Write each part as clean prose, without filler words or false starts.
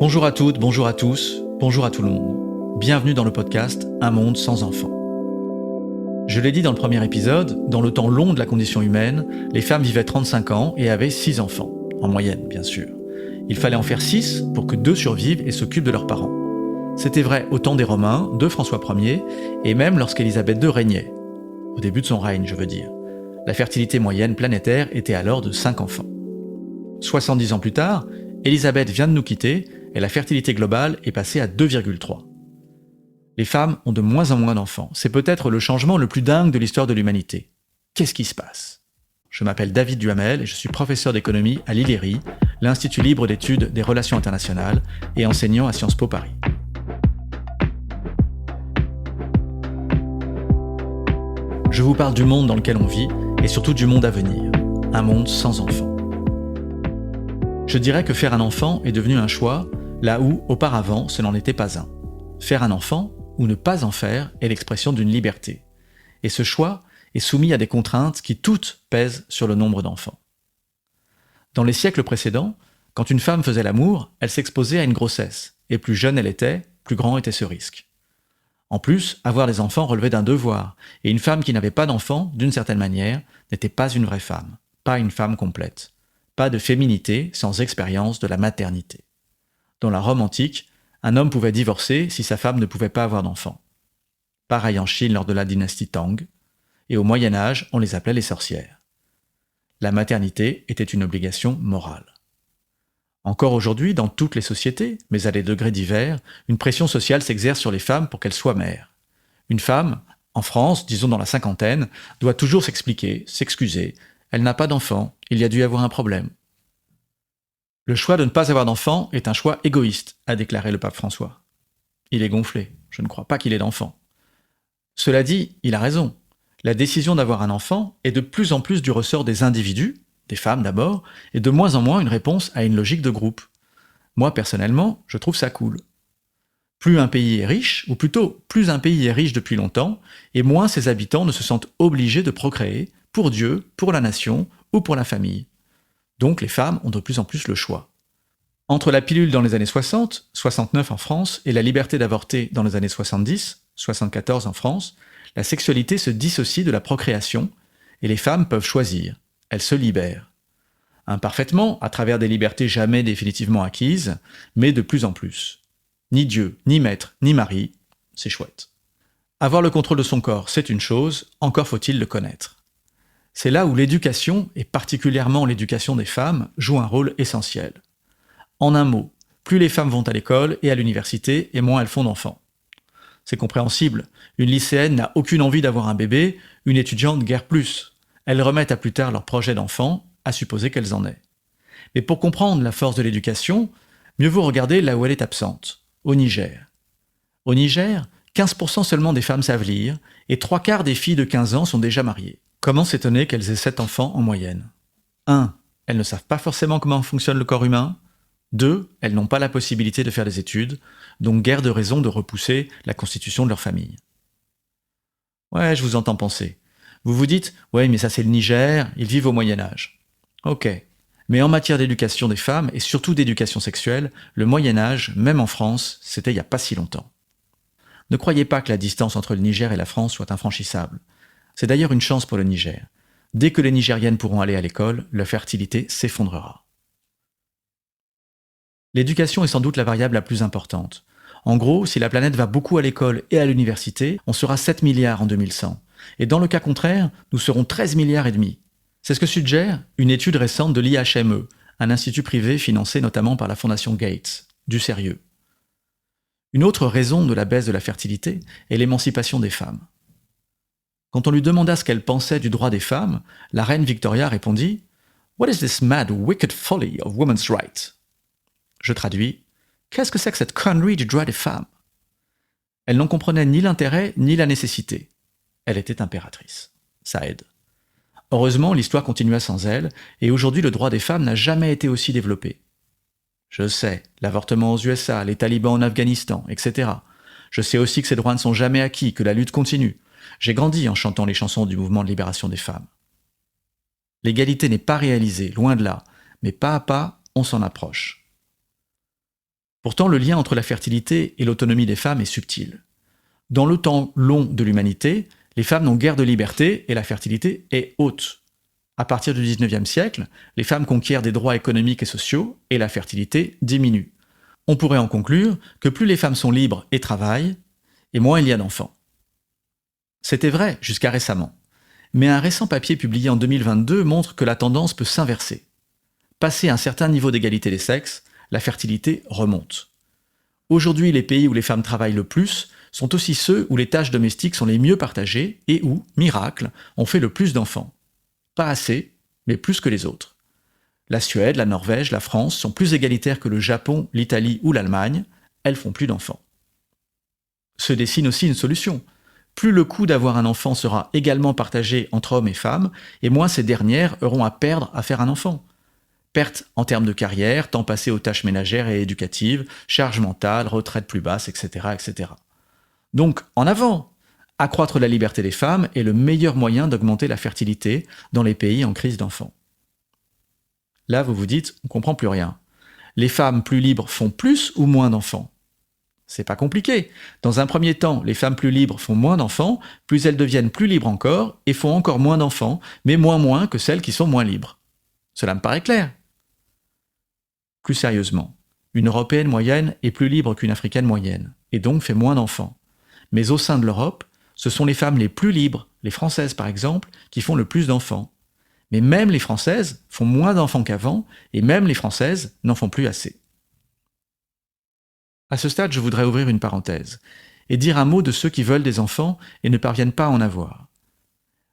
Bonjour à toutes, bonjour à tous, bonjour à tout le monde. Bienvenue dans le podcast Un monde sans enfants. Je l'ai dit dans le premier épisode, dans le temps long de la condition humaine, les femmes vivaient 35 ans et avaient 6 enfants, en moyenne bien sûr. Il fallait en faire 6 pour que 2 survivent et s'occupent de leurs parents. C'était vrai au temps des Romains, de François Ier, et même lorsqu'Élisabeth II régnait. Au début de son règne, je veux dire. La fertilité moyenne planétaire était alors de 5 enfants. 70 ans plus tard, Élisabeth vient de nous quitter et la fertilité globale est passée à 2,3. Les femmes ont de moins en moins d'enfants. C'est peut-être le changement le plus dingue de l'histoire de l'humanité. Qu'est-ce qui se passe ? Je m'appelle David Duhamel et je suis professeur d'économie à l'ILERI, l'Institut libre d'études des relations internationales, et enseignant à Sciences Po Paris. Je vous parle du monde dans lequel on vit et surtout du monde à venir. Un monde sans enfants. Je dirais que faire un enfant est devenu un choix, là où, auparavant, ce n'en était pas un. Faire un enfant, ou ne pas en faire, est l'expression d'une liberté. Et ce choix est soumis à des contraintes qui toutes pèsent sur le nombre d'enfants. Dans les siècles précédents, quand une femme faisait l'amour, elle s'exposait à une grossesse, et plus jeune elle était, plus grand était ce risque. En plus, avoir des enfants relevait d'un devoir, et une femme qui n'avait pas d'enfants, d'une certaine manière, n'était pas une vraie femme, pas une femme complète. Pas de féminité sans expérience de la maternité. Dans la Rome antique, un homme pouvait divorcer si sa femme ne pouvait pas avoir d'enfants. Pareil en Chine lors de la dynastie Tang, et au Moyen-Âge, on les appelait les sorcières. La maternité était une obligation morale. Encore aujourd'hui, dans toutes les sociétés, mais à des degrés divers, une pression sociale s'exerce sur les femmes pour qu'elles soient mères. Une femme, en France, disons dans la cinquantaine, doit toujours s'expliquer, s'excuser. Elle n'a pas d'enfant, il y a dû y avoir un problème. Le choix de ne pas avoir d'enfant est un choix égoïste, a déclaré le pape François. Il est gonflé, je ne crois pas qu'il ait d'enfant. Cela dit, il a raison. La décision d'avoir un enfant est de plus en plus du ressort des individus, des femmes d'abord, et de moins en moins une réponse à une logique de groupe. Moi, personnellement, je trouve ça cool. Plus un pays est riche, ou plutôt, plus un pays est riche depuis longtemps, et moins ses habitants ne se sentent obligés de procréer, pour Dieu, pour la nation ou pour la famille. Donc les femmes ont de plus en plus le choix. Entre la pilule dans les années 60, 69 en France, et la liberté d'avorter dans les années 70, 74 en France, la sexualité se dissocie de la procréation et les femmes peuvent choisir. Elles se libèrent. Imparfaitement, à travers des libertés jamais définitivement acquises, mais de plus en plus. Ni Dieu, ni maître, ni mari, c'est chouette. Avoir le contrôle de son corps, c'est une chose, encore faut-il le connaître. C'est là où l'éducation, et particulièrement l'éducation des femmes, joue un rôle essentiel. En un mot, plus les femmes vont à l'école et à l'université, et moins elles font d'enfants. C'est compréhensible, une lycéenne n'a aucune envie d'avoir un bébé, une étudiante guère plus. Elles remettent à plus tard leur projet d'enfant, à supposer qu'elles en aient. Mais pour comprendre la force de l'éducation, mieux vaut regarder là où elle est absente, au Niger. Au Niger, 15% seulement des femmes savent lire, et 3/4 des filles de 15 ans sont déjà mariées. Comment s'étonner qu'elles aient 7 enfants en moyenne ? 1. Elles ne savent pas forcément comment fonctionne le corps humain. 2. Elles n'ont pas la possibilité de faire des études, donc guère de raison de repousser la constitution de leur famille. Ouais, je vous entends penser. Vous vous dites, ouais, mais ça c'est le Niger, ils vivent au Moyen-Âge. Ok. Mais en matière d'éducation des femmes, et surtout d'éducation sexuelle, le Moyen-Âge, même en France, c'était il n'y a pas si longtemps. Ne croyez pas que la distance entre le Niger et la France soit infranchissable. C'est d'ailleurs une chance pour le Niger. Dès que les Nigériennes pourront aller à l'école, leur fertilité s'effondrera. L'éducation est sans doute la variable la plus importante. En gros, si la planète va beaucoup à l'école et à l'université, on sera 7 milliards en 2100. Et dans le cas contraire, nous serons 13 milliards et demi. C'est ce que suggère une étude récente de l'IHME, un institut privé financé notamment par la Fondation Gates. Du sérieux. Une autre raison de la baisse de la fertilité est l'émancipation des femmes. Quand on lui demanda ce qu'elle pensait du droit des femmes, la reine Victoria répondit « What is this mad, wicked folly of women's rights ?» Je traduis « Qu'est-ce que c'est que cette connerie du droit des femmes ?» Elle n'en comprenait ni l'intérêt ni la nécessité. Elle était impératrice. Ça aide. Heureusement, l'histoire continua sans elle, et aujourd'hui le droit des femmes n'a jamais été aussi développé. Je sais, l'avortement aux USA, les talibans en Afghanistan, etc. Je sais aussi que ces droits ne sont jamais acquis, que la lutte continue. J'ai grandi en chantant les chansons du mouvement de libération des femmes. L'égalité n'est pas réalisée, loin de là, mais pas à pas, on s'en approche. Pourtant, le lien entre la fertilité et l'autonomie des femmes est subtil. Dans le temps long de l'humanité, les femmes n'ont guère de liberté et la fertilité est haute. À partir du XIXe siècle, les femmes conquièrent des droits économiques et sociaux et la fertilité diminue. On pourrait en conclure que plus les femmes sont libres et travaillent, et moins il y a d'enfants. C'était vrai jusqu'à récemment. Mais un récent papier publié en 2022 montre que la tendance peut s'inverser. Passé un certain niveau d'égalité des sexes, la fertilité remonte. Aujourd'hui, les pays où les femmes travaillent le plus sont aussi ceux où les tâches domestiques sont les mieux partagées et où, miracle, on fait le plus d'enfants. Pas assez, mais plus que les autres. La Suède, la Norvège, la France sont plus égalitaires que le Japon, l'Italie ou l'Allemagne, elles font plus d'enfants. Se dessine aussi une solution. Plus le coût d'avoir un enfant sera également partagé entre hommes et femmes, et moins ces dernières auront à perdre à faire un enfant. Perte en termes de carrière, temps passé aux tâches ménagères et éducatives, charge mentale, retraite plus basse, etc., etc. Donc, en avant! Accroître la liberté des femmes est le meilleur moyen d'augmenter la fertilité dans les pays en crise d'enfants. Là, vous vous dites, on comprend plus rien. Les femmes plus libres font plus ou moins d'enfants? C'est pas compliqué. Dans un premier temps, les femmes plus libres font moins d'enfants, plus elles deviennent plus libres encore, et font encore moins d'enfants, mais moins que celles qui sont moins libres. Cela me paraît clair. Plus sérieusement, une Européenne moyenne est plus libre qu'une Africaine moyenne, et donc fait moins d'enfants. Mais au sein de l'Europe, ce sont les femmes les plus libres, les Françaises par exemple, qui font le plus d'enfants. Mais même les Françaises font moins d'enfants qu'avant, et même les Françaises n'en font plus assez. À ce stade, je voudrais ouvrir une parenthèse, et dire un mot de ceux qui veulent des enfants et ne parviennent pas à en avoir.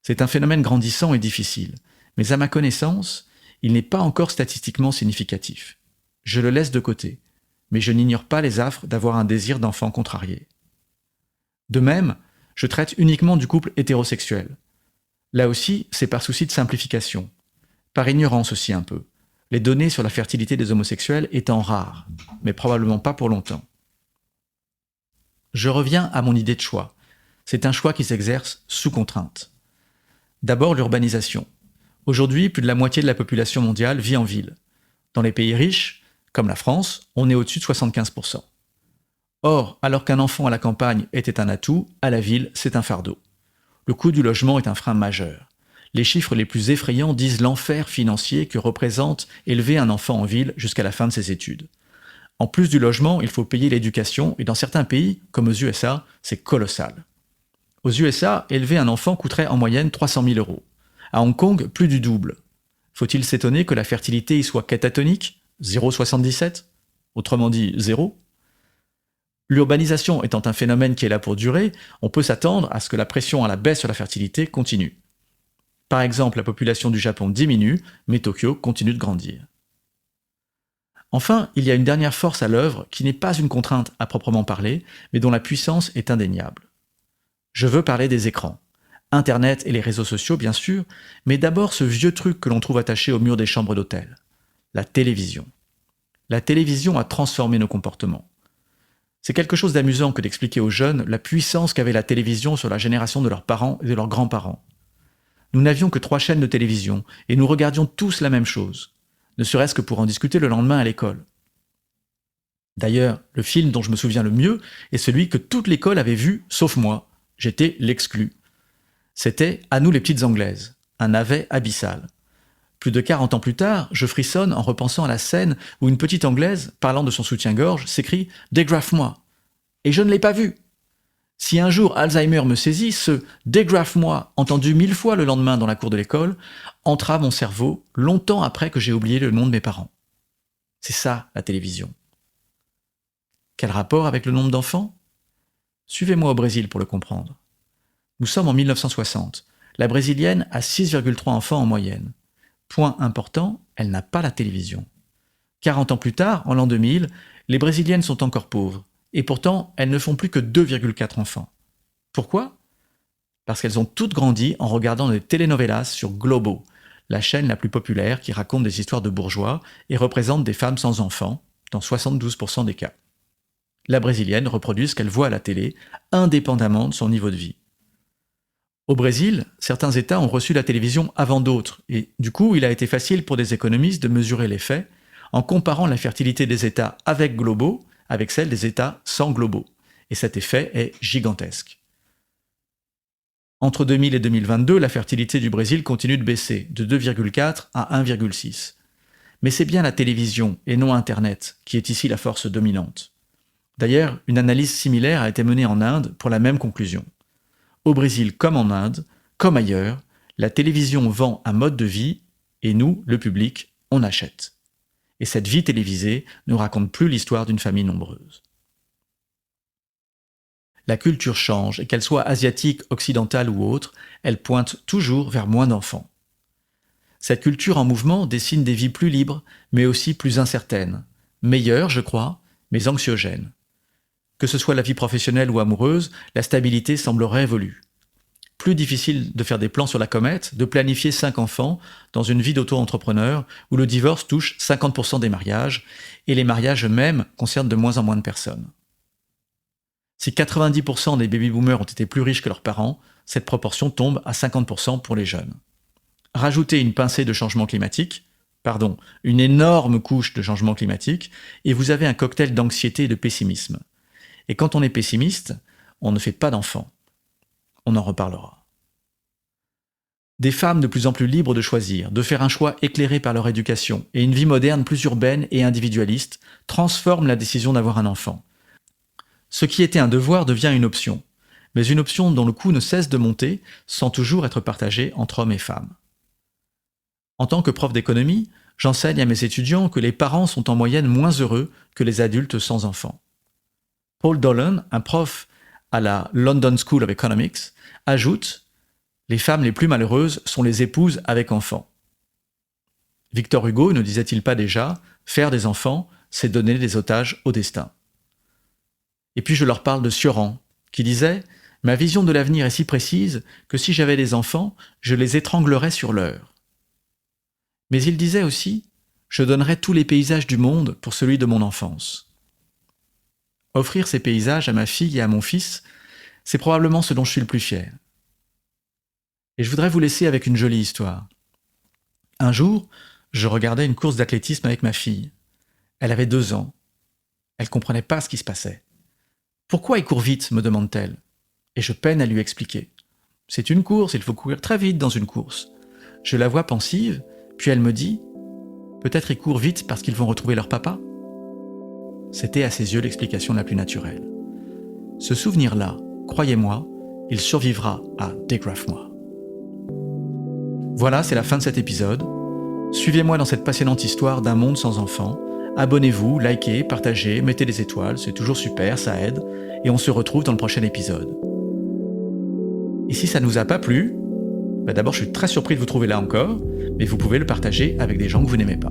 C'est un phénomène grandissant et difficile, mais à ma connaissance, il n'est pas encore statistiquement significatif. Je le laisse de côté, mais je n'ignore pas les affres d'avoir un désir d'enfant contrarié. De même, je traite uniquement du couple hétérosexuel. Là aussi, c'est par souci de simplification. Par ignorance aussi un peu. Les données sur la fertilité des homosexuels étant rares, mais probablement pas pour longtemps. Je reviens à mon idée de choix. C'est un choix qui s'exerce sous contrainte. D'abord l'urbanisation. Aujourd'hui, plus de la moitié de la population mondiale vit en ville. Dans les pays riches, comme la France, on est au-dessus de 75%. Or, alors qu'un enfant à la campagne était un atout, à la ville, c'est un fardeau. Le coût du logement est un frein majeur. Les chiffres les plus effrayants disent l'enfer financier que représente élever un enfant en ville jusqu'à la fin de ses études. En plus du logement, il faut payer l'éducation et dans certains pays, comme aux USA, c'est colossal. Aux USA, élever un enfant coûterait en moyenne 300 000 €. À Hong Kong, plus du double. Faut-il s'étonner que la fertilité y soit catatonique, 0,77 ? Autrement dit, 0 ? L'urbanisation étant un phénomène qui est là pour durer, on peut s'attendre à ce que la pression à la baisse sur la fertilité continue. Par exemple, la population du Japon diminue, mais Tokyo continue de grandir. Enfin, il y a une dernière force à l'œuvre qui n'est pas une contrainte à proprement parler, mais dont la puissance est indéniable. Je veux parler des écrans. Internet et les réseaux sociaux, bien sûr, mais d'abord ce vieux truc que l'on trouve attaché au mur des chambres d'hôtel. La télévision. La télévision a transformé nos comportements. C'est quelque chose d'amusant que d'expliquer aux jeunes la puissance qu'avait la télévision sur la génération de leurs parents et de leurs grands-parents. Nous n'avions que 3 chaînes de télévision, et nous regardions tous la même chose, ne serait-ce que pour en discuter le lendemain à l'école. D'ailleurs, le film dont je me souviens le mieux est celui que toute l'école avait vu, sauf moi. J'étais l'exclu. C'était « À nous les petites Anglaises », un navet abyssal. Plus de 40 ans plus tard, je frissonne en repensant à la scène où une petite Anglaise, parlant de son soutien-gorge, s'écrie « Dégrafe-moi ». Et je ne l'ai pas vu. Si un jour Alzheimer me saisit, ce « dégrafe-moi » entendu 1000 fois le lendemain dans la cour de l'école entra mon cerveau longtemps après que j'ai oublié le nom de mes parents. C'est ça, la télévision. Quel rapport avec le nombre d'enfants ? Suivez-moi au Brésil pour le comprendre. Nous sommes en 1960. La brésilienne a 6,3 enfants en moyenne. Point important, elle n'a pas la télévision. 40 ans plus tard, en l'an 2000, les brésiliennes sont encore pauvres. Et pourtant, elles ne font plus que 2,4 enfants. Pourquoi ? Parce qu'elles ont toutes grandi en regardant des telenovelas sur Globo, la chaîne la plus populaire qui raconte des histoires de bourgeois et représente des femmes sans enfants, dans 72% des cas. La brésilienne reproduit ce qu'elle voit à la télé, indépendamment de son niveau de vie. Au Brésil, certains États ont reçu la télévision avant d'autres, et du coup, il a été facile pour des économistes de mesurer les faits en comparant la fertilité des États avec Globo avec celle des États sans globaux. Et cet effet est gigantesque. Entre 2000 et 2022, la fertilité du Brésil continue de baisser, de 2,4 à 1,6. Mais c'est bien la télévision, et non Internet, qui est ici la force dominante. D'ailleurs, une analyse similaire a été menée en Inde pour la même conclusion. Au Brésil comme en Inde, comme ailleurs, la télévision vend un mode de vie, et nous, le public, on achète. Et cette vie télévisée ne raconte plus l'histoire d'une famille nombreuse. La culture change, et qu'elle soit asiatique, occidentale ou autre, elle pointe toujours vers moins d'enfants. Cette culture en mouvement dessine des vies plus libres, mais aussi plus incertaines. Meilleures, je crois, mais anxiogènes. Que ce soit la vie professionnelle ou amoureuse, la stabilité semble révolue. Plus difficile de faire des plans sur la comète, de planifier 5 enfants dans une vie d'auto-entrepreneur où le divorce touche 50% des mariages, et les mariages eux-mêmes concernent de moins en moins de personnes. Si 90% des baby-boomers ont été plus riches que leurs parents, cette proportion tombe à 50% pour les jeunes. Rajoutez une pincée de changement climatique, une énorme couche de changement climatique, et vous avez un cocktail d'anxiété et de pessimisme. Et quand on est pessimiste, on ne fait pas d'enfants. On en reparlera. Des femmes de plus en plus libres de choisir, de faire un choix éclairé par leur éducation, et une vie moderne plus urbaine et individualiste, transforment la décision d'avoir un enfant. Ce qui était un devoir devient une option, mais une option dont le coût ne cesse de monter sans toujours être partagé entre hommes et femmes. En tant que prof d'économie, j'enseigne à mes étudiants que les parents sont en moyenne moins heureux que les adultes sans enfants. Paul Dolan, un prof à la London School of Economics, ajoute « Les femmes les plus malheureuses sont les épouses avec enfants ». Victor Hugo ne disait-il pas déjà « Faire des enfants, c'est donner des otages au destin ». Et puis je leur parle de Sioran, qui disait « Ma vision de l'avenir est si précise que si j'avais des enfants, je les étranglerais sur l'heure. » Mais il disait aussi « Je donnerais tous les paysages du monde pour celui de mon enfance. » Offrir ces paysages à ma fille et à mon fils, c'est probablement ce dont je suis le plus fier. Et je voudrais vous laisser avec une jolie histoire. Un jour, je regardais une course d'athlétisme avec ma fille. Elle avait 2 ans. Elle comprenait pas ce qui se passait. « Pourquoi il court vite ?» me demande-t-elle. Et je peine à lui expliquer. C'est une course, il faut courir très vite dans une course. Je la vois pensive, puis elle me dit « Peut-être ils courent vite parce qu'ils vont retrouver leur papa ?» C'était à ses yeux l'explication la plus naturelle. Ce souvenir-là, croyez-moi, il survivra à Dégraffe-moi. Voilà, c'est la fin de cet épisode. Suivez-moi dans cette passionnante histoire d'un monde sans enfants. Abonnez-vous, likez, partagez, mettez des étoiles, c'est toujours super, ça aide. Et on se retrouve dans le prochain épisode. Et si ça ne vous a pas plu, d'abord je suis très surpris de vous trouver là encore, mais vous pouvez le partager avec des gens que vous n'aimez pas.